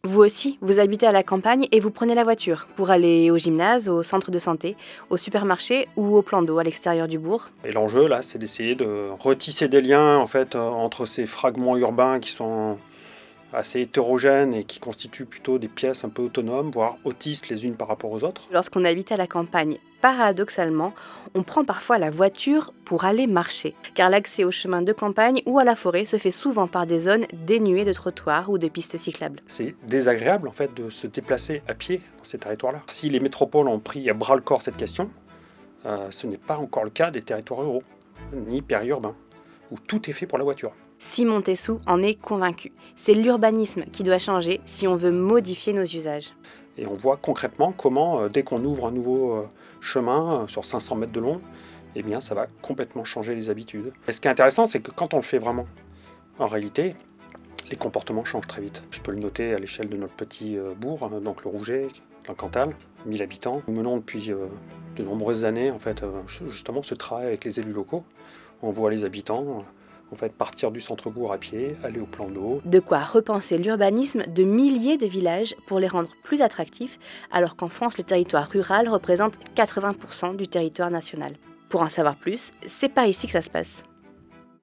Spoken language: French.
Vous aussi, vous habitez à la campagne et vous prenez la voiture pour aller au gymnase, au centre de santé, au supermarché ou au plan d'eau à l'extérieur du bourg. Et l'enjeu là, c'est d'essayer de retisser des liens en fait entre ces fragments urbains qui sont assez hétérogènes et qui constituent plutôt des pièces un peu autonomes, voire autistes les unes par rapport aux autres. Lorsqu'on habite à la campagne, paradoxalement, on prend parfois la voiture pour aller marcher, car l'accès aux chemins de campagne ou à la forêt se fait souvent par des zones dénuées de trottoirs ou de pistes cyclables. C'est désagréable en fait de se déplacer à pied dans ces territoires-là. Si les métropoles ont pris à bras le corps cette question, ce n'est pas encore le cas des territoires ruraux, ni périurbains, où tout est fait pour la voiture. Simon Tessou en est convaincu. C'est l'urbanisme qui doit changer si on veut modifier nos usages. Et on voit concrètement comment, dès qu'on ouvre un nouveau chemin sur 500 mètres de long, eh bien, ça va complètement changer les habitudes. Et ce qui est intéressant, c'est que quand on le fait vraiment, en réalité, les comportements changent très vite. Je peux le noter à l'échelle de notre petit bourg, donc le Rouget, dans le Cantal, 1000 habitants. Nous menons depuis de nombreuses années, en fait, justement, ce travail avec les élus locaux. On voit les habitants en fait, partir du centre-bourg à pied, aller au plan d'eau. De quoi repenser l'urbanisme de milliers de villages pour les rendre plus attractifs, alors qu'en France, le territoire rural représente 80% du territoire national. Pour en savoir plus, c'est par ici que ça se passe.